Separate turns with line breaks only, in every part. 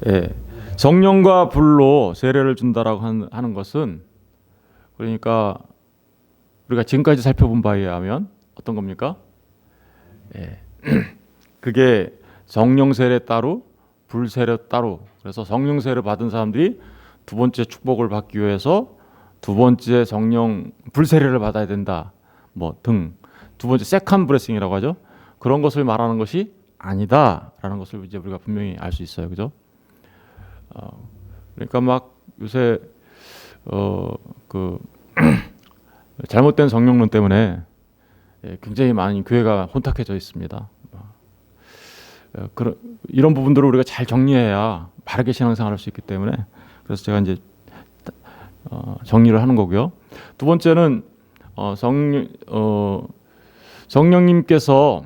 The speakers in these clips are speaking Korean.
예, 성령과 불로 세례를 준다라고 하는 것은 그러니까 우리가 지금까지 살펴본 바에 의하면 어떤 겁니까? 예, 그게 성령 세례 따로 불 세례 따로. 그래서 성령 세례 받은 사람들이 두 번째 축복을 받기 위해서 두 번째 성령 불 세례를 받아야 된다. 뭐 등 두 번째 세컨 브레싱이라고 하죠. 그런 것을 말하는 것이 아니다라는 것을 이제 우리가 분명히 알 수 있어요, 그죠? 그러니까 막 요새 그 잘못된 성령론 때문에 굉장히 많은 교회가 혼탁해져 있습니다. 이런 부분들을 우리가 잘 정리해야 바르게 신앙생활할 수 있기 때문에 그래서 제가 이제 정리를 하는 거고요. 두 번째는 성령님께서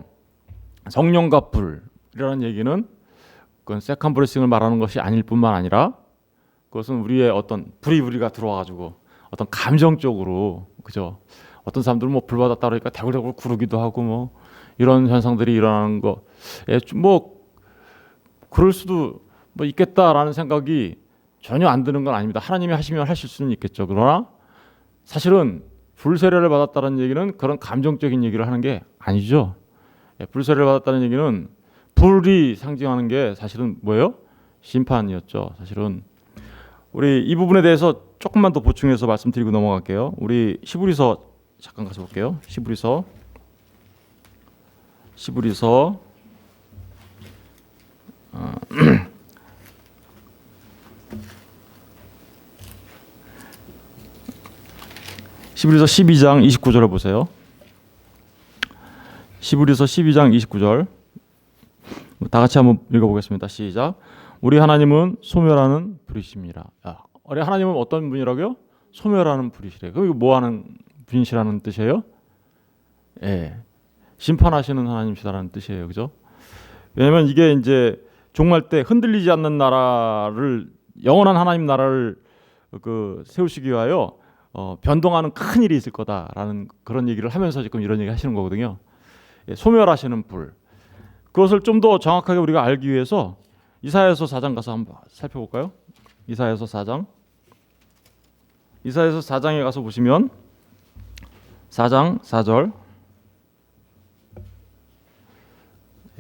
성령과 불이라는 얘기는 그건 세컨 브레싱을 말하는 것이 아닐 뿐만 아니라 그것은 우리의 어떤 불이가 들어와가지고 어떤 감정적으로 그죠? 어떤 사람들은 뭐 불 받았다 그러니까 대굴대굴 구르기도 하고 뭐 이런 현상들이 일어나는 거, 뭐 그럴 수도 뭐 있겠다라는 생각이 전혀 안 드는 건 아닙니다. 하나님이 하시면 하실 수는 있겠죠. 그러나 사실은 불 세례를 받았다는 얘기는 그런 감정적인 얘기를 하는 게 아니죠. 불 세례를 받았다는 얘기는 불이 상징하는 게 사실은 뭐예요? 심판이었죠. 사실은 우리 이 부분에 대해서 조금만 더 보충해서 말씀드리고 넘어갈게요. 우리 히브리서 잠깐 가서 볼게요. 히브리서 히브리서 12장 29절을 보세요. 히브리서 12장 29절 다 같이 한번 읽어보겠습니다. 시작. 우리 하나님은 소멸하는 분이십니다. 우리 하나님은 어떤 분이라고요? 소멸하는 분이시래요. 그럼 이거 뭐하는 분이시라는 뜻이에요? 예, 심판하시는 하나님이시다라는 뜻이에요. 그죠? 왜냐하면 이게 이제 종말 때 흔들리지 않는 나라를 영원한 하나님 나라를 세우시기 위하여 변동하는 큰 일이 있을 거다라는 그런 얘기를 하면서 지금 이런 얘기 하시는 거거든요. 예, 소멸하시는 불. 그것을 좀 더 정확하게 우리가 알기 위해서 이사야서 4장 가서 한번 살펴볼까요? 이사야서 4장. 이사야서 4장에 가서 보시면 4장 4절.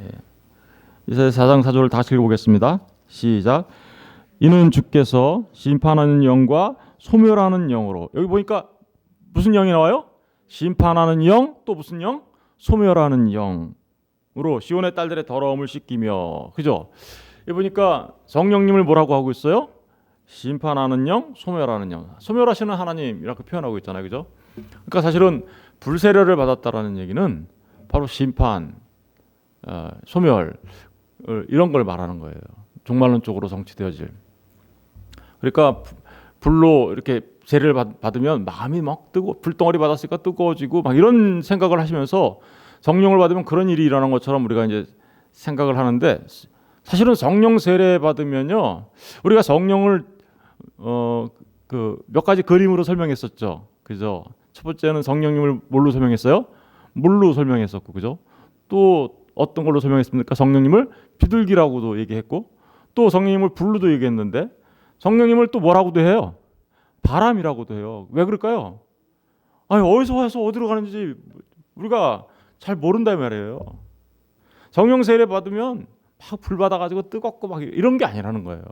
예. 이사야서 4장 4절을 다시 읽어보겠습니다. 시작. 이는 주께서 심판하는 영과 소멸하는 영으로. 여기 보니까 무슨 영이 나와요? 심판하는 영, 또 무슨 영? 소멸하는 영으로 시온의 딸들의 더러움을 씻기며. 그죠? 여기 보니까 성령님을 뭐라고 하고 있어요? 심판하는 영, 소멸하는 영. 소멸하시는 하나님 이렇게 표현하고 있잖아요. 그죠? 그러니까 사실은 불세례를 받았다라는 얘기는 바로 심판, 소멸 이런 걸 말하는 거예요. 종말론적으로 성취되어질. 그러니까 불로 이렇게 세례를 받으면 마음이 막 뜨고 불덩어리 받았으니까 뜨거워지고 막 이런 생각을 하시면서 성령을 받으면 그런 일이 일어나는 것처럼 우리가 이제 생각을 하는데 사실은 성령 세례 받으면요 우리가 성령을 몇 가지 그림으로 설명했었죠. 그죠? 첫 번째는 성령님을 뭘로 설명했어요? 물로 설명했었고, 그죠? 또 어떤 걸로 설명했습니까? 성령님을 비둘기라고도 얘기했고, 또 성령님을 불로도 얘기했는데, 성령님을 또 뭐라고도 해요? 바람이라고도 해요. 왜 그럴까요? 아니, 어디서 와서 어디로 가는지 우리가 잘 모른다 말이에요. 성령 세례 받으면 막 불 받아가지고 뜨겁고 막 이런 게 아니라는 거예요.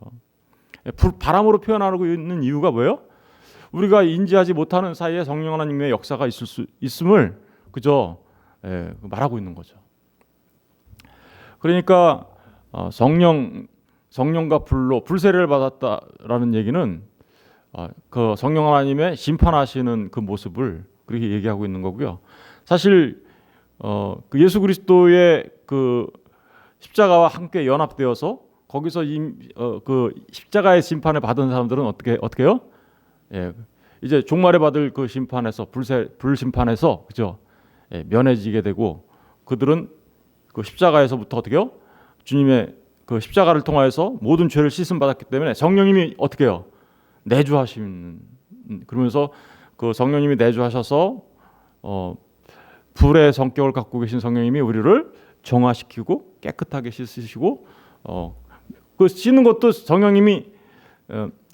바람으로 표현하고 있는 이유가 뭐예요? 우리가 인지하지 못하는 사이에 성령 하나님의 역사가 있음을 그저 말하고 있는 거죠. 그러니까 성령과 불로 불세례를 받았다라는 얘기는 그 성령 하나님의 심판하시는 그 모습을 그렇게 얘기하고 있는 거고요. 사실 그 예수 그리스도의 그 십자가와 함께 연합되어서 거기서 그 십자가의 심판을 받은 사람들은 어떻게 해요? 예, 이제 종말에 받을 그 심판에서 불 심판에서 그죠? 예, 면해지게 되고 그들은 그 십자가에서부터 어떻게요? 주님의 그 십자가를 통하여서 모든 죄를 씻음 받았기 때문에 성령님이 어떻게 해요? 내주하시는 그러면서 그 성령님이 내주하셔서 불의 성격을 갖고 계신 성령님이 우리를 정화시키고 깨끗하게 씻으시고 그 씻는 것도 성령님이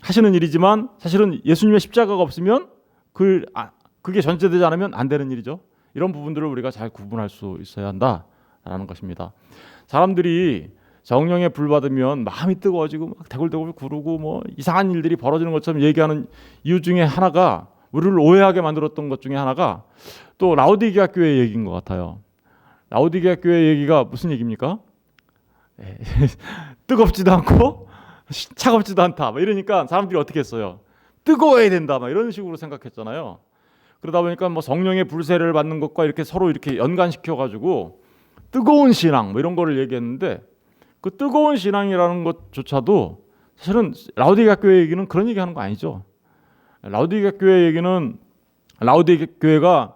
하시는 일이지만 사실은 예수님의 십자가가 없으면 그게 전제되지 않으면 안 되는 일이죠. 이런 부분들을 우리가 잘 구분할 수 있어야 한다라는 것입니다. 사람들이 성령의 불 받으면 마음이 뜨거워지고 막 대굴대굴 구르고 뭐 이상한 일들이 벌어지는 것처럼 얘기하는 이유 중에 하나가, 우리를 오해하게 만들었던 것 중에 하나가 또 라오디게아 교회 얘기인 것 같아요. 라오디게아 교회 얘기가 무슨 얘기입니까? 뜨겁지도 않고 차갑지도 않다. 막 이러니까 사람들이 어떻게 했어요? 뜨거워야 된다. 막 이런 식으로 생각했잖아요. 그러다 보니까 뭐 성령의 불세를 받는 것과 이렇게 서로 이렇게 연관시켜 가지고 뜨거운 신앙 뭐 이런 거를 얘기했는데, 그 뜨거운 신앙이라는 것조차도 사실은 라오디게아 교회 얘기는 그런 얘기하는 거 아니죠. 라오디게아 교회 얘기는 라오디게아 교회가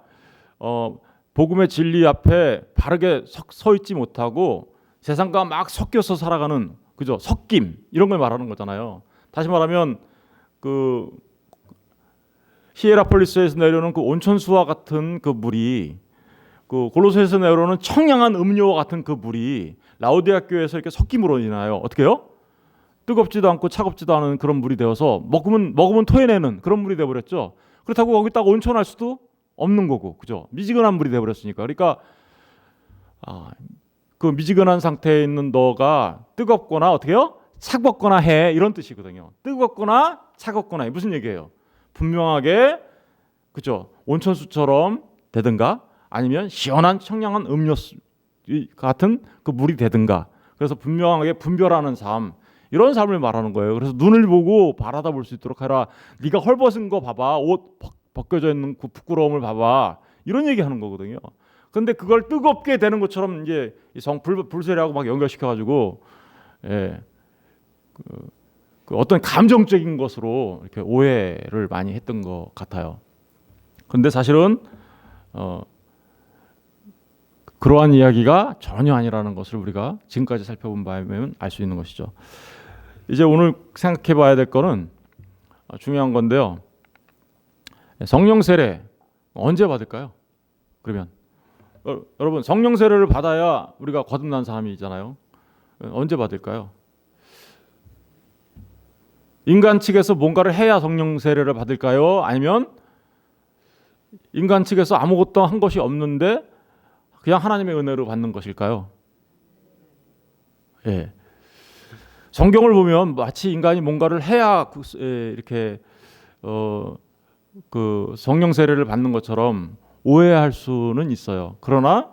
복음의 진리 앞에 바르게 서 있지 못하고 세상과 막 섞여서 살아가는, 그죠? 섞임 이런 걸 말하는 거잖아요. 다시 말하면 그 히에라폴리스에서 내려오는 그 온천수와 같은 그 물이, 그 골로새에서 내려오는 청량한 음료와 같은 그 물이 라오디게아 교회에서 이렇게 섞임으로 인하여 어떻게 해요? 뜨겁지도 않고 차갑지도 않은 그런 물이 되어서 먹으면 토해내는 그런 물이 되어버렸죠. 그렇다고 거기다가 온천할 수도 없는 거고, 그죠? 미지근한 물이 되어버렸으니까. 그러니까 그 미지근한 상태에 있는 너가 뜨겁거나 어떻게 해요? 차갑거나 해, 이런 뜻이거든요. 뜨겁거나 차갑거나 무슨 얘기예요? 분명하게, 그죠? 온천수처럼 되든가 아니면 시원한 청량한 음료수 같은 그 물이 되든가. 그래서 분명하게 분별하는 삶, 이런 삶을 말하는 거예요. 그래서 눈을 보고 바라다 볼 수 있도록 하라. 네가 헐벗은 거 봐봐. 옷 벗겨져 있는 그 부끄러움을 봐봐. 이런 얘기하는 거거든요. 근데 그걸 뜨겁게 되는 것처럼 이제 불세례하고 막 연결시켜가지고, 그 어떤 감정적인 것으로 이렇게 오해를 많이 했던 것 같아요. 그런데 사실은 그러한 이야기가 전혀 아니라는 것을 우리가 지금까지 살펴본 바에 의하면 알 수 있는 것이죠. 이제 오늘 생각해 봐야 될 거는 중요한 건데요. 성령 세례 언제 받을까요? 그러면 여러분, 성령 세례를 받아야 우리가 거듭난 사람이잖아요. 언제 받을까요? 인간 측에서 뭔가를 해야 성령 세례를 받을까요? 아니면 인간 측에서 아무것도 한 것이 없는데 그냥 하나님의 은혜로 받는 것일까요? 예. 성경을 보면 마치 인간이 뭔가를 해야 이렇게 그 성령 세례를 받는 것처럼 오해할 수는 있어요. 그러나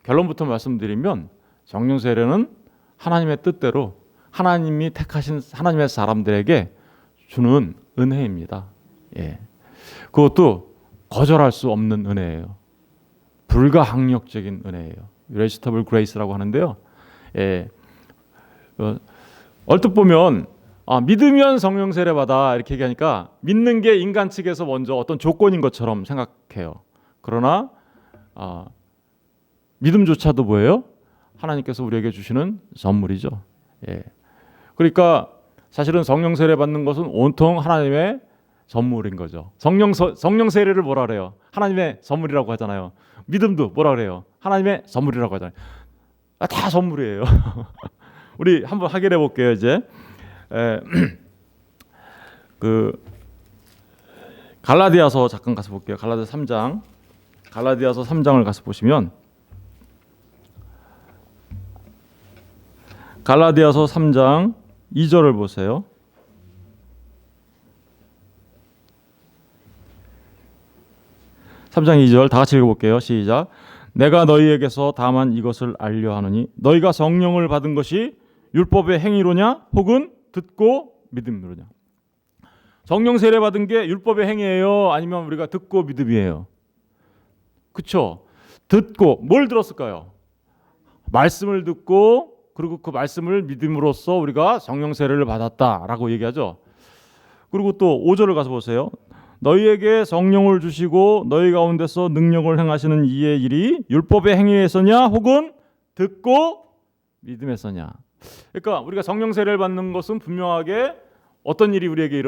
결론부터 말씀드리면 성령 세례는 하나님의 뜻대로 하나님이 택하신 하나님의 사람들에게 주는 은혜입니다. 예. 그것도 거절할 수 없는 은혜예요. 불가항력적인 은혜예요. irresistible grace라고 하는데요. 예. 얼뜻 보면 믿으면 성령 세례 받아 이렇게 얘기하니까 믿는 게 인간 측에서 먼저 어떤 조건인 것처럼 생각해요. 그러나 믿음조차도 뭐예요? 하나님께서 우리에게 주시는 선물이죠. 예. 그러니까 사실은 성령 세례 받는 것은 온통 하나님의 선물인 거죠. 성령 세례를 뭐라 그래요? 하나님의 선물이라고 하잖아요. 믿음도 뭐라 그래요? 하나님의 선물이라고 하잖아요. 다 선물이에요. 우리 한번 확인해 볼게요. 이제 그 갈라디아서 잠깐 가서 볼게요. 갈라디아서 3장을 가서 보시면 갈라디아서 3장 2절을 보세요. (3장 2절) 다 같이 읽어볼게요. 시작. 내가 너희에게서 다만 이것을 알려 하느니 너희가 성령을 받은 것이 율법의 행위로냐 혹은 듣고 믿음으로냐. 성령 세례 받은 게 율법의 행위예요? 아니면 우리가 듣고 믿음이에요? 그렇죠? 듣고 뭘 들었을까요? 말씀을 듣고, 그리고 그 말씀을 믿음으로써 우리가 성령 세례를 받았다라고 얘기하죠. 그리고 또 5절을 가서 보세요. 너희에게 성령을 주시고 너희 가운데서 능력을 행하시는 이의 일이 율법의 행위에서냐 혹은 듣고 믿음에서냐. 그러니까 우리가 성령 세례를 받는 것은 분명하게 어떤 일이 우리에게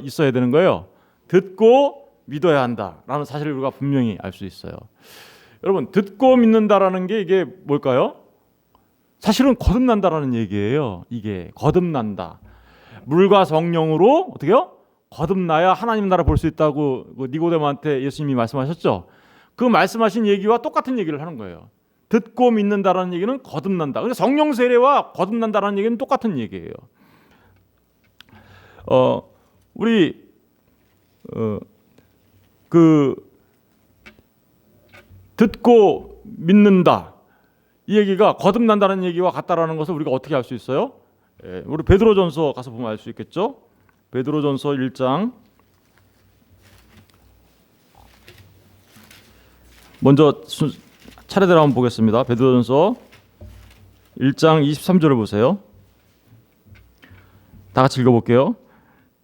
있어야 되는 거예요. 듣고 믿어야 한다라는 사실을 우리가 분명히 알 수 있어요. 여러분, 듣고 믿는다라는 게 이게 뭘까요? 사실은 거듭난다라는 얘기예요. 이게 거듭난다. 물과 성령으로 어떻게요? 거듭나야 하나님 나라 볼 수 있다고 니고데모한테 예수님이 말씀하셨죠. 그 말씀하신 얘기와 똑같은 얘기를 하는 거예요. 듣고 믿는다라는 얘기는 거듭난다. 그래서 성령 세례와 거듭난다라는 얘기는 똑같은 얘기예요. 우리 그 듣고 믿는다 이 얘기가 거듭난다는 얘기와 같다라는 것을 우리가 어떻게 알 수 있어요? 우리 베드로전서 가서 보면 알 수 있겠죠. 베드로전서 1장 먼저 차례대로 한번 보겠습니다. 베드로전서 1장 23절을 보세요. 다 같이 읽어볼게요.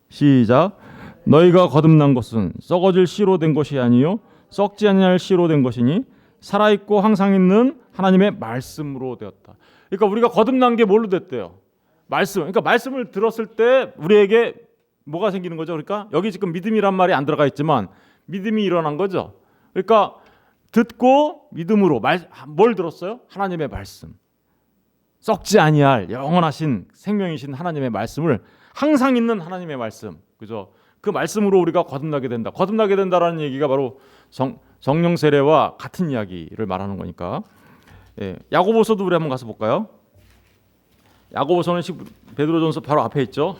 시작. 너희가 거듭난 것은 썩어질 씨로 된 것이 아니요 썩지 아니할 씨로 된 것이니 살아있고 항상 있는 하나님의 말씀으로 되었다. 그러니까 우리가 거듭난 게 뭘로 됐대요? 말씀. 그러니까 말씀을 들었을 때 우리에게 뭐가 생기는 거죠? 그러니까 여기 지금 믿음이란 말이 안 들어가 있지만 믿음이 일어난 거죠. 그러니까 듣고 믿음으로 뭘 들었어요? 하나님의 말씀. 썩지 아니할 영원하신 생명이신 하나님의 말씀을 항상 있는 하나님의 말씀. 그죠? 그 말씀으로 우리가 거듭나게 된다. 거듭나게 된다라는 얘기가 바로 성령 세례와 같은 이야기를 말하는 거니까. 야고보서도 우리 한번 가서 볼까요? 야고보서는 베드로전서 바로 앞에 있죠.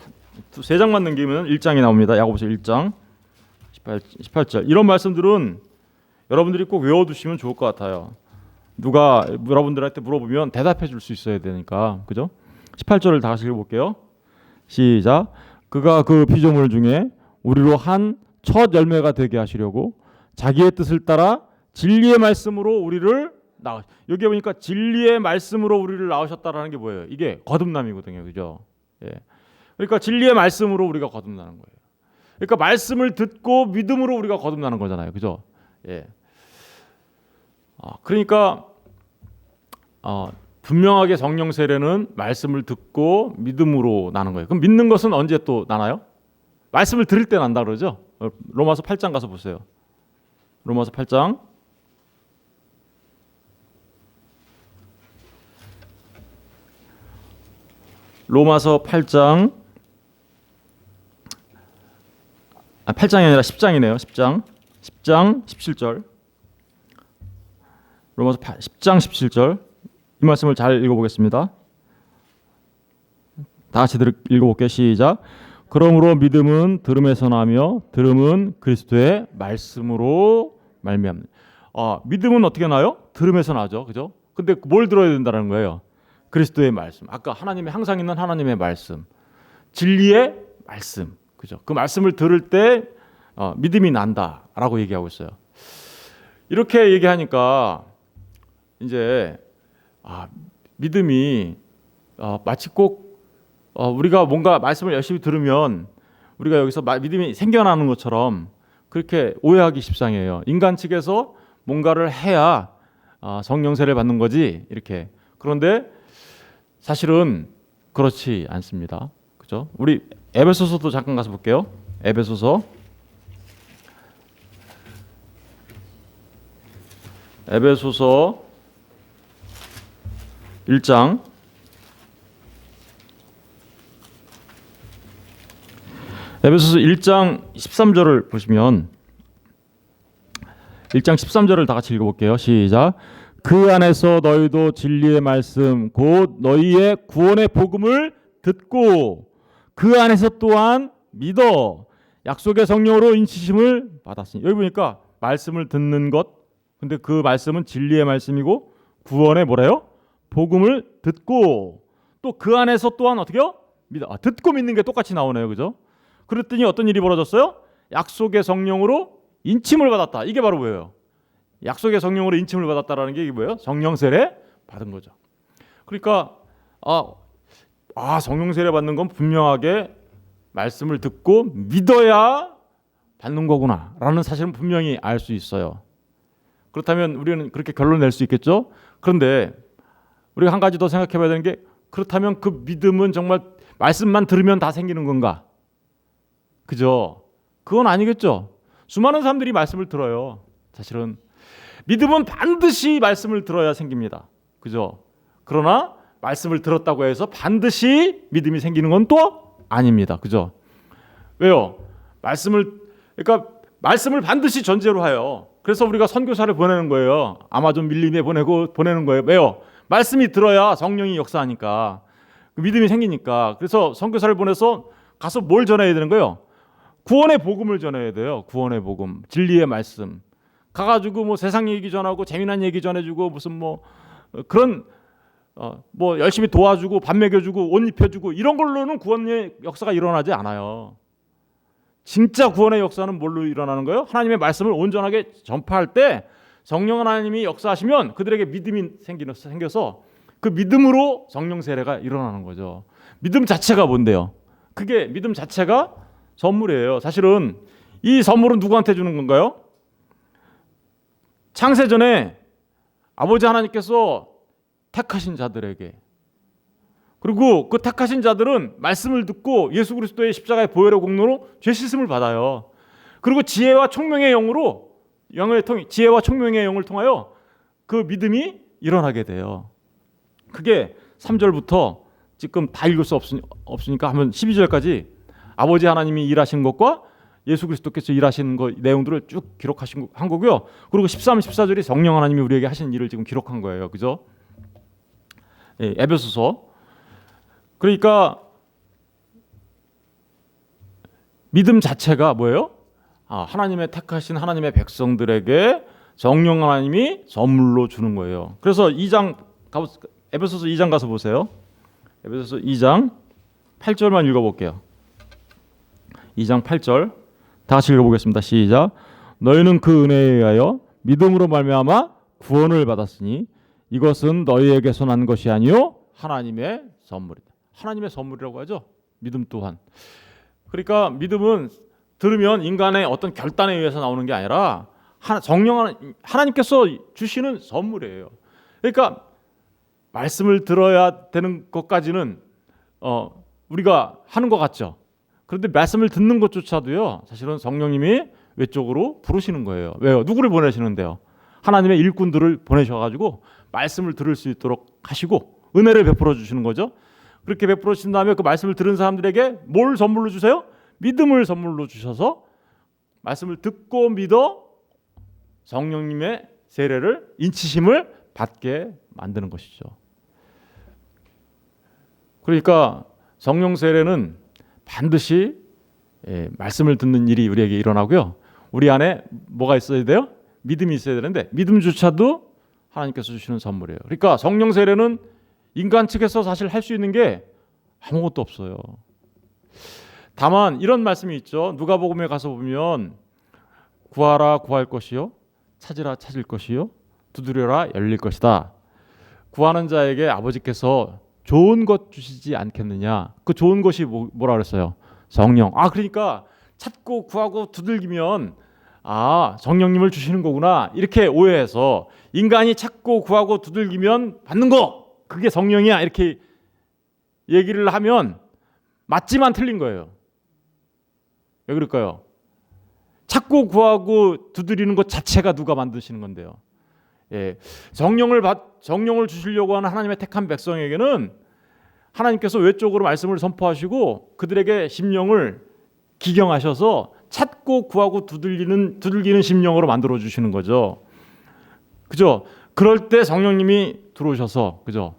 세 장만 넘기면 1장이 나옵니다. 야고보서 1장 18절. 이런 말씀들은 여러분들이 꼭 외워두시면 좋을 것 같아요. 누가 여러분들한테 물어보면 대답해 줄 수 있어야 되니까. 그죠? 18절을 다 같이 읽어볼게요. 시작. 그가 그 피조물 중에 우리로 한 첫 열매가 되게 하시려고 자기의 뜻을 따라 진리의 말씀으로 우리를 여기 보니까 진리의 말씀으로 우리를 낳으셨다라는 게 뭐예요? 이게 거듭남이거든요. 그죠? 그러니까 진리의 말씀으로 우리가 거듭나는 거예요. 그러니까 말씀을 듣고 믿음으로 우리가 거듭나는 거잖아요. 그죠? 그러니까 분명하게 성령 세례는 말씀을 듣고 믿음으로 나는 거예요. 그럼 믿는 것은 언제 또 나나요? 말씀을 들을 때 난다 그러죠. 로마서 8장 가서 보세요. 로마서 8장 로마서 8장 8장이 아니라 10장이네요. 10장 17절 로마서 10장 17절 이 말씀을 잘 읽어보겠습니다. 다 같이 읽어볼게요. 시작. 그러므로 믿음은 들음에서 나며 들음은 그리스도의 말씀으로 말미암는. 믿음은 어떻게 나요? 들음에서 나죠. 그죠? 근데 뭘 들어야 된다는 거예요? 그리스도의 말씀. 아까 하나님의 항상 있는 하나님의 말씀. 진리의 말씀. 그죠? 그 말씀을 들을 때 믿음이 난다라고 얘기하고 있어요. 이렇게 얘기하니까 이제 믿음이 마치 꼭 우리가 뭔가 말씀을 열심히 들으면 우리가 여기서 믿음이 생겨나는 것처럼 그렇게 오해하기 십상이에요. 인간 측에서 뭔가를 해야 성령 세례를 받는 거지 이렇게. 그런데 사실은 그렇지 않습니다. 그죠? 우리 에베소서도 잠깐 가서 볼게요. 에베소서 1장 에베소서 1장 13절을 보시면 1장 13절을 다 같이 읽어볼게요. 시작. 그 안에서 너희도 진리의 말씀 곧 너희의 구원의 복음을 듣고 그 안에서 또한 믿어 약속의 성령으로 인치심을 받았으니. 여기 보니까 말씀을 듣는 것, 근데 그 말씀은 진리의 말씀이고 구원의 뭐래요? 복음을 듣고 또 그 안에서 또한 어떻게요? 믿어. 듣고 믿는 게 똑같이 나오네요. 그죠? 그랬더니 어떤 일이 벌어졌어요? 약속의 성령으로 인침을 받았다. 이게 바로 뭐예요? 약속의 성령으로 인침을 받았다라는 게 이게 뭐예요? 성령 세례 받은 거죠. 그러니까 성령 세례 받는 건 분명하게 말씀을 듣고 믿어야 받는 거구나라는 사실은 분명히 알 수 있어요. 그렇다면 우리는 그렇게 결론 낼 수 있겠죠? 그런데 우리가 한 가지 더 생각해 봐야 되는 게 그렇다면 그 믿음은 정말 말씀만 들으면 다 생기는 건가? 그죠? 그건 아니겠죠. 수많은 사람들이 말씀을 들어요. 사실은 믿음은 반드시 말씀을 들어야 생깁니다. 그죠? 그러나 말씀을 들었다고 해서 반드시 믿음이 생기는 건 또 아닙니다. 그죠? 왜요? 그러니까 말씀을 반드시 전제로 하여. 그래서 우리가 선교사를 보내는 거예요. 아마존 밀림에 보내는 거예요. 왜요? 말씀이 들어야 성령이 역사하니까 믿음이 생기니까. 그래서 선교사를 보내서 가서 뭘 전해야 되는 거예요? 구원의 복음을 전해야 돼요. 구원의 복음, 진리의 말씀. 가가지고 뭐 세상 얘기 전하고 재미난 얘기 전해주고 무슨 뭐 그런 뭐 열심히 도와주고 밥 먹여주고 옷 입혀주고 이런 걸로는 구원의 역사가 일어나지 않아요. 진짜 구원의 역사는 뭘로 일어나는 거예요? 하나님의 말씀을 온전하게 전파할 때 성령 하나님이 역사하시면 그들에게 믿음이 생겨서 그 믿음으로 성령 세례가 일어나는 거죠. 믿음 자체가 뭔데요? 그게 믿음 자체가 선물이에요. 사실은 이 선물은 누구한테 주는 건가요? 창세전에 아버지 하나님께서 택하신 자들에게, 그리고 그 택하신 자들은 말씀을 듣고 예수 그리스도의 십자가의 보혈의 공로로 죄 씻음을 받아요. 그리고 지혜와 총명의 영으로 지혜와 총명의 영을 통하여 그 믿음이 일어나게 돼요. 그게 3절부터 지금 다 읽을 수 없으니까 하면 12절까지 아버지 하나님이 일하신 것과 예수 그리스도께서 일하신 것 내용들을 쭉 한 거고요. 그리고 13, 14절이 성령 하나님이 우리에게 하신 일을 지금 기록한 거예요. 그죠? 예, 에베소서. 그러니까 믿음 자체가 뭐예요? 하나님의 택하신 하나님의 백성들에게 성령 하나님이 선물로 주는 거예요. 그래서 에베소서 2장 가서 보세요. 에베소서 2장 8절만 읽어볼게요. 2장 8절 다 같이 읽어보겠습니다. 시작. 너희는 그 은혜에 의하여 믿음으로 말미암아 구원을 받았으니 이것은 너희에게서 난 것이 아니요 하나님의 선물이다. 하나님의 선물이라고 하죠. 믿음 또한. 그러니까 믿음은 들으면 인간의 어떤 결단에 의해서 나오는 게 아니라 하나님께서 주시는 선물이에요. 그러니까 말씀을 들어야 되는 것까지는 우리가 하는 것 같죠. 그런데 말씀을 듣는 것조차도요, 사실은 성령님이 외적으로 부르시는 거예요. 왜요? 누구를 보내시는데요? 하나님의 일꾼들을 보내셔가지고 말씀을 들을 수 있도록 하시고 은혜를 베풀어 주시는 거죠. 그렇게 베풀어 주신 다음에 그 말씀을 들은 사람들에게 뭘 선물로 주세요? 믿음을 선물로 주셔서 말씀을 듣고 믿어 성령님의 세례를, 인치심을 받게 만드는 것이죠. 그러니까 성령 세례는 반드시 말씀을 듣는 일이 우리에게 일어나고요. 우리 안에 뭐가 있어야 돼요? 믿음이 있어야 되는데 믿음조차도 하나님께서 주시는 선물이에요. 그러니까 성령 세례는 인간 측에서 사실 할 수 있는 게 아무것도 없어요. 다만 이런 말씀이 있죠. 누가복음에 가서 보면 구하라 구할 것이요, 찾으라 찾을 것이요, 두드려라 열릴 것이다. 구하는 자에게 아버지께서 좋은 것 주시지 않겠느냐. 그 좋은 것이 뭐라 그랬어요? 성령. 그러니까 찾고 구하고 두들기면 성령님을 주시는 거구나 이렇게 오해해서 인간이 찾고 구하고 두들기면 받는 거, 그게 성령이야 이렇게 얘기를 하면 맞지만 틀린 거예요. 왜 그럴까요? 찾고 구하고 두드리는 것 자체가 누가 만드시는 건데요. 성령을 주시려고 하는 하나님의 택한 백성에게는 하나님께서 외적으로 말씀을 선포하시고 그들에게 심령을 기경하셔서 찾고 구하고 두들기는 심령으로 만들어 주시는 거죠. 그죠? 그럴 때 성령님이 들어오셔서, 그죠?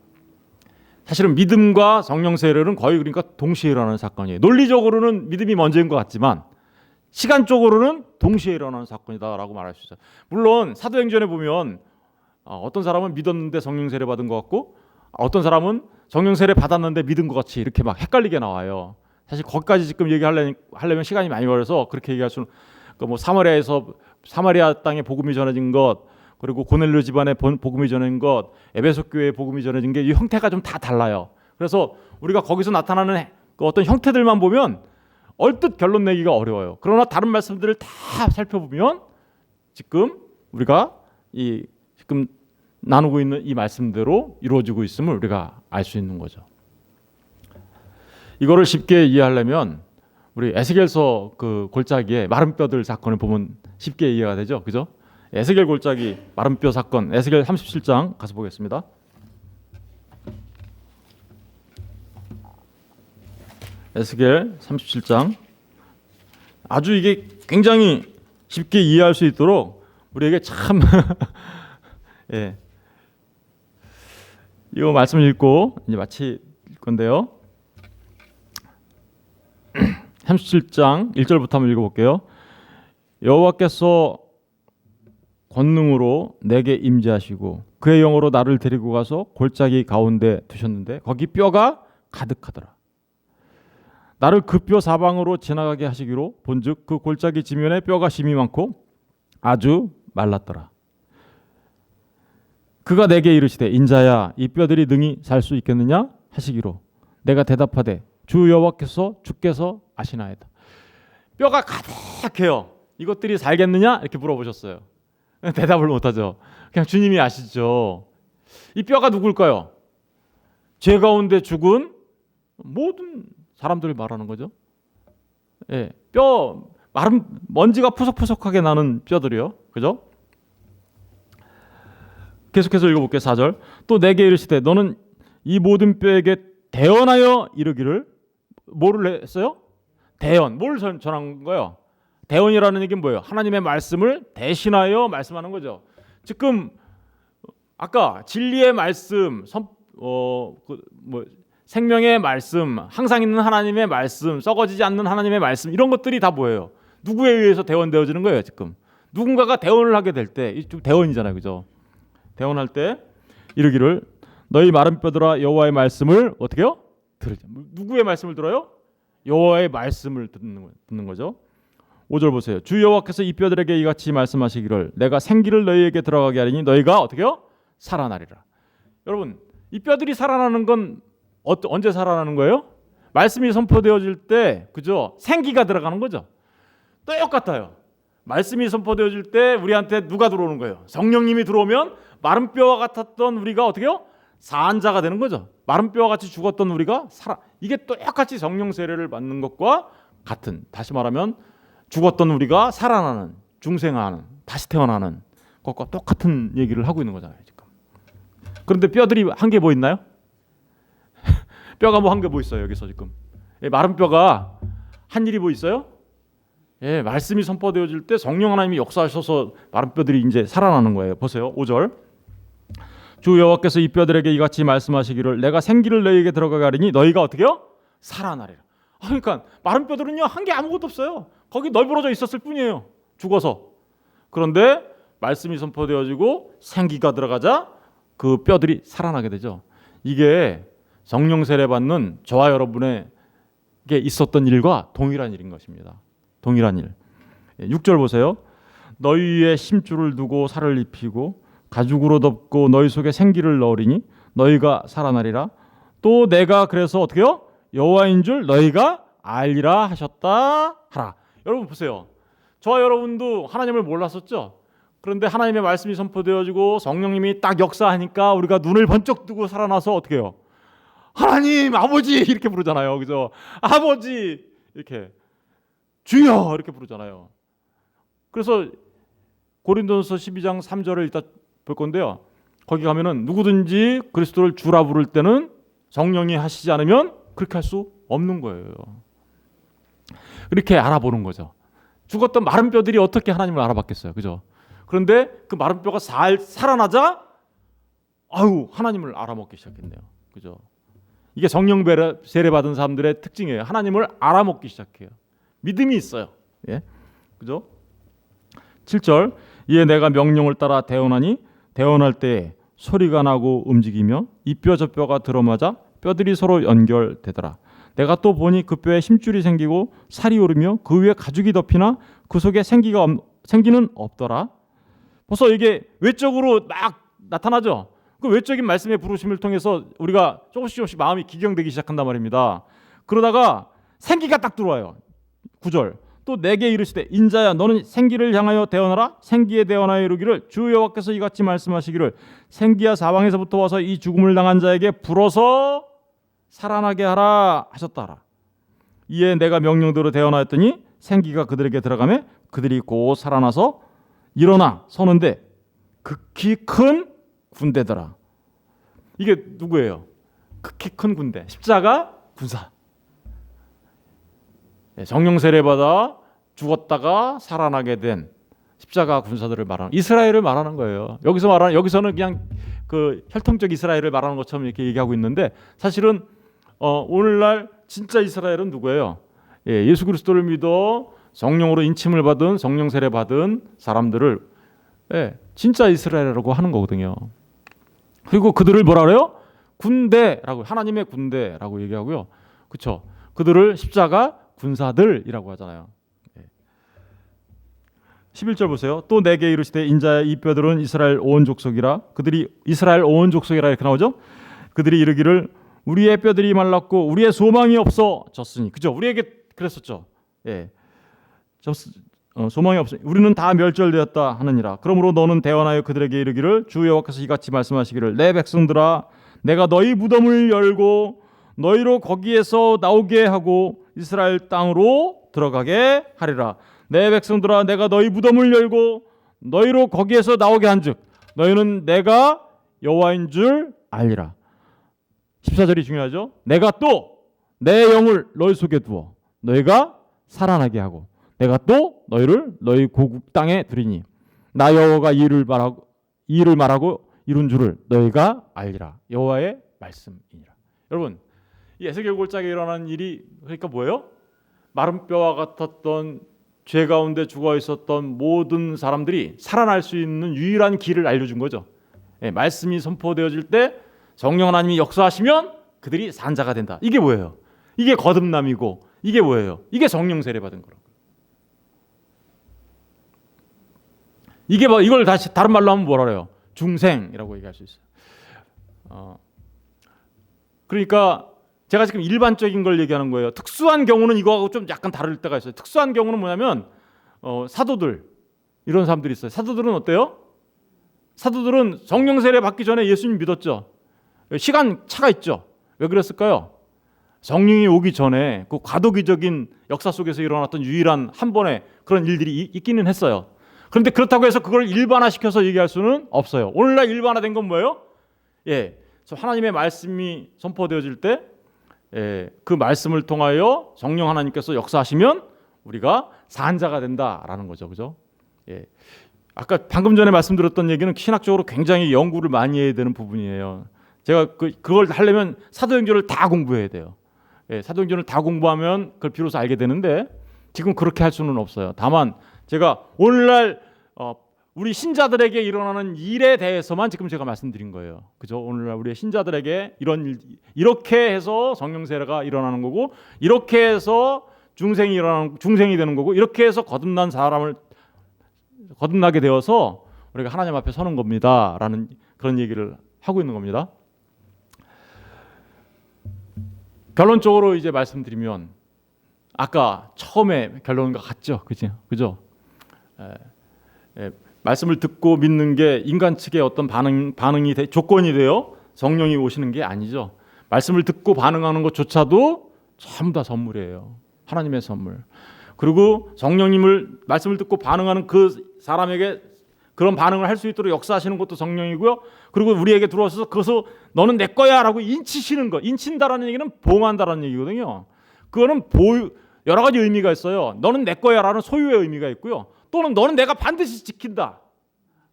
사실은 믿음과 성령 세례는 거의 그러니까 동시에 일어나는 사건이에요. 논리적으로는 믿음이 먼저인 것 같지만 시간적으로는 동시에 일어나는 사건이다라고 말할 수 있어요. 물론 사도행전에 보면 어떤 사람은 믿었는데 성령 세례 받은 것 같고 어떤 사람은 성령 세례 받았는데 믿은 것 같이 이렇게 막 헷갈리게 나와요. 사실 거기까지 지금 얘기하려면 시간이 많이 걸려서 그렇게 얘기할 수는, 뭐 사마리아 땅에 복음이 전해진 것, 그리고 고넬료 집안에 복음이 전해진 것, 에베소 교회에 복음이 전해진 게 이 형태가 좀 다 달라요. 그래서 우리가 거기서 나타나는 그 어떤 형태들만 보면 얼뜻 결론 내기가 어려워요. 그러나 다른 말씀들을 다 살펴보면 지금 우리가 지금 나누고 있는 이 말씀대로 이루어지고 있음을 우리가 알 수 있는 거죠. 이거를 쉽게 이해하려면 우리 에스겔서 그 골짜기에 마른 뼈들 사건을 보면 쉽게 이해가 되죠, 그죠? 에스겔 골짜기 마른 뼈 사건, 에스겔 37장 가서 보겠습니다. 에스겔 37장. 아주 이게 굉장히 쉽게 이해할 수 있도록 우리에게 참 예. 이거 말씀 읽고 이제 마칠 건데요. 37장 1절부터 한번 읽어볼게요. 여호와께서 권능으로 내게 임재하시고 그의 영으로 나를 데리고 가서 골짜기 가운데 두셨는데 거기 뼈가 가득하더라. 나를 그 뼈 사방으로 지나가게 하시기로 본즉 그 골짜기 지면에 뼈가 심이 많고 아주 말랐더라. 그가 내게 이르시되 인자야 이 뼈들이 능히 살 수 있겠느냐 하시기로 내가 대답하되 주 여호와께서 주께서 아시나이다. 뼈가 가득해요. 이것들이 살겠느냐 이렇게 물어보셨어요. 대답을 못하죠. 그냥 주님이 아시죠. 이 뼈가 누굴까요? 죄 가운데 죽은 모든 사람들을 말하는 거죠. 예, 뼈 마른 먼지가 푸석푸석하게 나는 뼈들이요. 그죠? 계속해서 읽어볼게요. 4절. 또 내게 이르시되 너는 이 모든 뼈에게 대언하여 이르기를. 뭐를 했어요? 대언. 뭘 전한 거예요? 대언이라는 얘기는 뭐예요? 하나님의 말씀을 대신하여 말씀하는 거죠. 지금 아까 진리의 말씀, 생명의 말씀, 항상 있는 하나님의 말씀, 썩어지지 않는 하나님의 말씀, 이런 것들이 다 뭐예요? 누구에 의해서 대언되어지는 거예요? 지금 누군가가 대언을 하게 될 때, 좀 대언이잖아요, 그죠? 대언할 때 이르기를 너희 마른 뼈들아 여호와의 말씀을 어떻게요? 들으자. 누구의 말씀을 들어요? 여호와의 말씀을 듣는 거죠. 5절 보세요. 주 여호와께서 이 뼈들에게 이같이 말씀하시기를 내가 생기를 너희에게 들어가게 하리니 너희가 어떻게요? 살아나리라. 여러분, 이 뼈들이 살아나는 건 언제 살아나는 거예요? 말씀이 선포되어질 때, 그죠? 생기가 들어가는 거죠. 똑같아요. 말씀이 선포되어질 때 우리한테 누가 들어오는 거예요? 성령님이 들어오면 마른 뼈와 같았던 우리가 어떻게요? 사한 자가 되는 거죠. 마른 뼈와 같이 죽었던 우리가 이게 똑같이 성령 세례를 받는 것과 같은, 다시 말하면 죽었던 우리가 살아나는, 중생하는, 다시 태어나는 것과 똑같은 얘기를 하고 있는 거잖아요, 지금. 그런데 뼈들이 한 개 뭐 있나요? 뼈가 뭐 한 개 뭐 있어요, 여기서 지금. 마른 뼈가 한 일이 뭐 있어요? 예, 말씀이 선포되어질 때 성령 하나님이 역사하셔서 마른 뼈들이 이제 살아나는 거예요. 보세요. 5절. 주 여호와께서 이 뼈들에게 이같이 말씀하시기를 내가 생기를 너희에게 들어가게 하리니 너희가 어떻게요? 살아나리라. 그러니까 마른 뼈들은요, 한 게 아무것도 없어요. 거기 널브러져 있었을 뿐이에요. 죽어서. 그런데 말씀이 선포되어지고 생기가 들어가자 그 뼈들이 살아나게 되죠. 이게 성령 세례 받는 저와 여러분에게 있었던 일과 동일한 일인 것입니다. 동일한 일. 6절 보세요. 너희 위에 심줄을 두고 살을 입히고 가죽으로 덮고 너희 속에 생기를 넣으리니 너희가 살아나리라. 또 내가 그래서 어떻게요? 여호와인 줄 너희가 알리라 하셨다 하라. 여러분 보세요. 저와 여러분도 하나님을 몰랐었죠. 그런데 하나님의 말씀이 선포되어지고 성령님이 딱 역사하니까 우리가 눈을 번쩍 뜨고 살아나서 어떻게 해요? 하나님 아버지 이렇게 부르잖아요. 그죠? 아버지 이렇게 주여 이렇게 부르잖아요. 그래서 고린도전서 12장 3절을 이따 볼 건데요. 거기 가면은 누구든지 그리스도를 주라 부를 때는 성령이 하시지 않으면 그렇게 할 수 없는 거예요. 이렇게 알아보는 거죠. 죽었던 마른 뼈들이 어떻게 하나님을 알아봤겠어요. 그죠? 그런데 그 마른 뼈가 살아나자 하나님을 알아먹기 시작했네요. 그죠? 이게 성령 세례 받은 사람들의 특징이에요. 하나님을 알아먹기 시작해요. 믿음이 있어요. 예? 그죠? 7절. 이에 내가 명령을 따라 대언하니 대언할 때 소리가 나고 움직이며 이 뼈 저 뼈가 들어맞아 뼈들이 서로 연결되더라. 내가 또 보니 그 뼈에 힘줄이 생기고 살이 오르며 그 위에 가죽이 덮이나 그 속에 생기는 없더라. 벌써 이게 외적으로 막 나타나죠. 그 외적인 말씀의 부르심을 통해서 우리가 조금씩 마음이 기경되기 시작한단 말입니다. 그러다가 생기가 딱 들어와요. 9절. 또 내게 이르시되 인자야 너는 생기를 향하여 대언하라. 생기에 대언하여 이르기를 주 여호와께서 이같이 말씀하시기를 생기야 사방에서부터 와서 이 죽음을 당한 자에게 불어서 살아나게 하라 하셨다 하라. 이에 내가 명령대로 대언하였더니 생기가 그들에게 들어가매 그들이 곧 살아나서 일어나 서는데 극히 큰 군대더라. 이게 누구예요? 극히 큰 군대. 십자가 군사. 성령 세례받아 죽었다가 살아나게 된 십자가 군사들을 말하는 이스라엘을 말하는 거예요. 여기서는 그냥 그 혈통적 이스라엘을 말하는 것처럼 이렇게 얘기하고 있는데 사실은 오늘날 진짜 이스라엘은 누구예요? 예수 그리스도를 믿어 성령으로 인침을 받은 성령 세례 받은 사람들을 진짜 이스라엘이라고 하는 거거든요. 그리고 그들을 뭐라 그래요? 군대라고, 하나님의 군대라고 얘기하고요. 그렇죠? 그들을 십자가 군사들이라고 하잖아요. 11절 보세요. 또 내게 이르시되 인자야 이 뼈들은 이스라엘 온 족속이라. 그들이 이스라엘 온 족속이라 이렇게 나오죠. 그들이 이르기를 우리의 뼈들이 말랐고 우리의 소망이 없어졌으니. 그죠? 우리에게 그랬었죠. 소망이 없으니 우리는 다 멸절되었다 하느니라. 그러므로 너는 대언하여 그들에게 이르기를 주 여호와께서 이같이 말씀하시기를 내 백성들아 내가 너희 무덤을 열고 너희로 거기에서 나오게 하고 이스라엘 땅으로 들어가게 하리라. 내 백성들아 내가 너희 무덤을 열고 너희로 거기에서 나오게 한즉 너희는 내가 여호와인 줄 알리라. 14절이 중요하죠. 내가 또 내 영을 너희 속에 두어 너희가 살아나게 하고 내가 또 너희를 너희 고국 땅에 두리니 나 여호와가 이 일을 말하고 이룬 줄을 너희가 알리라. 여호와의 말씀이니라. 여러분 이 에스겔 골짜기에 일어난 일이 그러니까 뭐예요? 마른 뼈와 같았던 죄 가운데 죽어 있었던 모든 사람들이 살아날 수 있는 유일한 길을 알려준 거죠. 말씀이 선포되어질 때 성령 하나님이 역사하시면 그들이 산자가 된다. 이게 뭐예요? 이게 거듭남이고 이게 뭐예요? 이게 성령 세례 받은 거라고. 이게 뭐 이걸 다시 다른 말로 하면 뭐라 그래요? 중생이라고 얘기할 수 있어요. 그러니까 제가 지금 일반적인 걸 얘기하는 거예요. 특수한 경우는 이거하고 좀 약간 다를 때가 있어요. 특수한 경우는 뭐냐면 사도들 이런 사람들이 있어요. 사도들은 어때요? 사도들은 성령 세례 받기 전에 예수님 믿었죠. 시간 차가 있죠. 왜 그랬을까요? 성령이 오기 전에 그 과도기적인 역사 속에서 일어났던 유일한 한 번의 그런 일들이 있기는 했어요. 그런데 그렇다고 해서 그걸 일반화시켜서 얘기할 수는 없어요. 오늘날 일반화된 건 뭐예요? 하나님의 말씀이 선포되어질 때 그 말씀을 통하여 성령 하나님께서 역사하시면 우리가 산자가 된다라는 거죠. 그죠? 아까 방금 전에 말씀드렸던 얘기는 신학적으로 굉장히 연구를 많이 해야 되는 부분이에요. 제가 그걸 하려면 사도행전을 다 공부해야 돼요. 사도행전을 다 공부하면 그걸 비로소 알게 되는데 지금 그렇게 할 수는 없어요. 다만 제가 오늘날 우리 신자들에게 일어나는 일에 대해서만 지금 제가 말씀드린 거예요. 그죠? 오늘날 우리 신자들에게 이런 일, 이렇게 해서 성령 세례가 일어나는 거고, 이렇게 해서 중생이 되는 거고, 이렇게 해서 거듭난 사람을 거듭나게 되어서 우리가 하나님 앞에 서는 겁니다라는 그런 얘기를 하고 있는 겁니다. 결론적으로 이제 말씀드리면 아까 처음에 결론과 같죠, 그죠? 말씀을 듣고 믿는 게 인간 측의 어떤 반응이 조건이 되어 성령이 오시는 게 아니죠. 말씀을 듣고 반응하는 것조차도 전부 다 선물이에요. 하나님의 선물. 그리고 성령님을 말씀을 듣고 반응하는 그 사람에게 그런 반응을 할 수 있도록 역사하시는 것도 성령이고요. 그리고 우리에게 들어와서 그것을 너는 내 거야라고 인치시는 거. 인친다라는 얘기는 보응한다라는 얘기거든요. 그거는 여러 가지 의미가 있어요. 너는 내 거야라는 소유의 의미가 있고요. 또는 너는 내가 반드시 지킨다.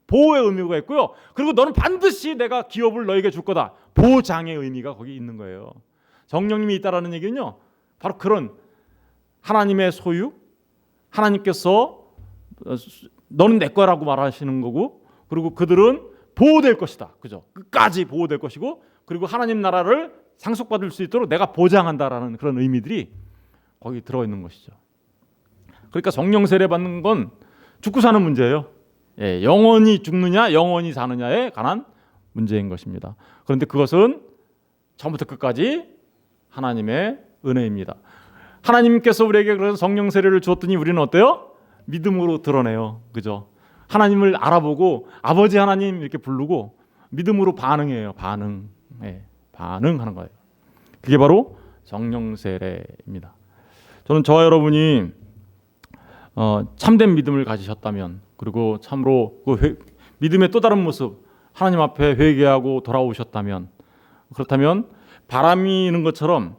보호의 의미가 있고요. 그리고 너는 반드시 내가 기업을 너에게 줄 거다. 보장의 의미가 거기 있는 거예요. 성령님이 있다라는 얘기는요. 바로 그런 하나님의 소유, 하나님께서 너는 내 거라고 말하시는 거고, 그리고 그들은 보호될 것이다. 그죠? 끝까지 보호될 것이고, 그리고 하나님 나라를 상속받을 수 있도록 내가 보장한다라는 그런 의미들이 거기 들어 있는 것이죠. 그러니까 성령 세례 받는 건 죽고 사는 문제예요. 영원히 죽느냐, 영원히 사느냐에 관한 문제인 것입니다. 그런데 그것은 처음부터 끝까지 하나님의 은혜입니다. 하나님께서 우리에게 그런 성령 세례를 주었더니 우리는 어때요? 믿음으로 드러내요. 그죠? 하나님을 알아보고 아버지 하나님 이렇게 부르고 믿음으로 반응해요. 반응하는 거예요. 그게 바로 성령 세례입니다. 저는 저와 여러분이 참된 믿음을 가지셨다면, 그리고 참으로 그 믿음의 또 다른 모습, 하나님 앞에 회개하고 돌아오셨다면, 그렇다면 바람이 있는 것처럼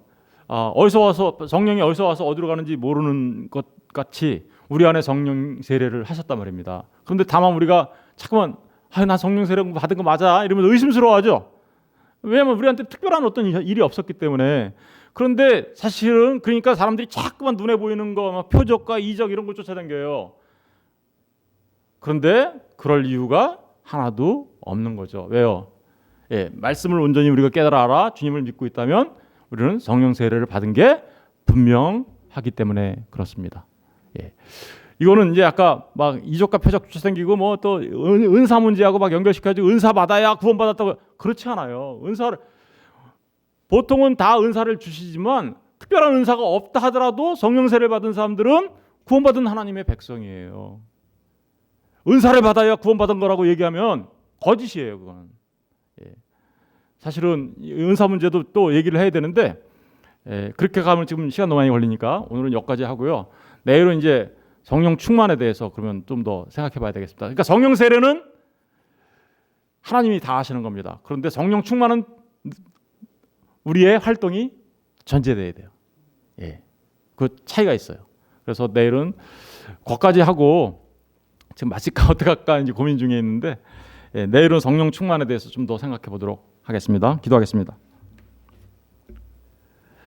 어디서 와서 성령이 어디서 와서 어디로 가는지 모르는 것 같이 우리 안에 성령 세례를 하셨단 말입니다. 그런데 다만 우리가 자꾸만 나 성령 세례 받은 거 맞아 이러면서 의심스러워하죠. 왜냐하면 우리한테 특별한 어떤 일이 없었기 때문에. 그런데 사실은 그러니까 사람들이 자꾸만 눈에 보이는 거, 막 표적과 이적 이런 걸 쫓아다녀요. 그런데 그럴 이유가 하나도 없는 거죠. 왜요? 말씀을 온전히 우리가 깨달아 알아 주님을 믿고 있다면 우리는 성령 세례를 받은 게 분명하기 때문에 그렇습니다. 이거는 이제 아까 막 이적과 표적 쫓아다니고 뭐 또 은사 문제하고 막 연결시켜가지고 은사 받아야 구원받았다고 그렇지 않아요. 은사를 보통은 다 은사를 주시지만 특별한 은사가 없다 하더라도 성령 세례를 받은 사람들은 구원받은 하나님의 백성이에요. 은사를 받아야 구원받은 거라고 얘기하면 거짓이에요. 그거는. 사실은 은사 문제도 또 얘기를 해야 되는데 그렇게 가면 지금 시간 너무 많이 걸리니까 오늘은 여기까지 하고요. 내일은 이제 성령 충만에 대해서 그러면 좀 더 생각해 봐야 되겠습니다. 그러니까 성령 세례는 하나님이 다 하시는 겁니다. 그런데 성령 충만은 우리의 활동이 전제돼야 돼요. 그 차이가 있어요. 그래서 내일은 거기까지 하고 지금 마칠까 어떻게 할까 이제 고민 중에 있는데 내일은 성령 충만에 대해서 좀 더 생각해 보도록 하겠습니다. 기도하겠습니다.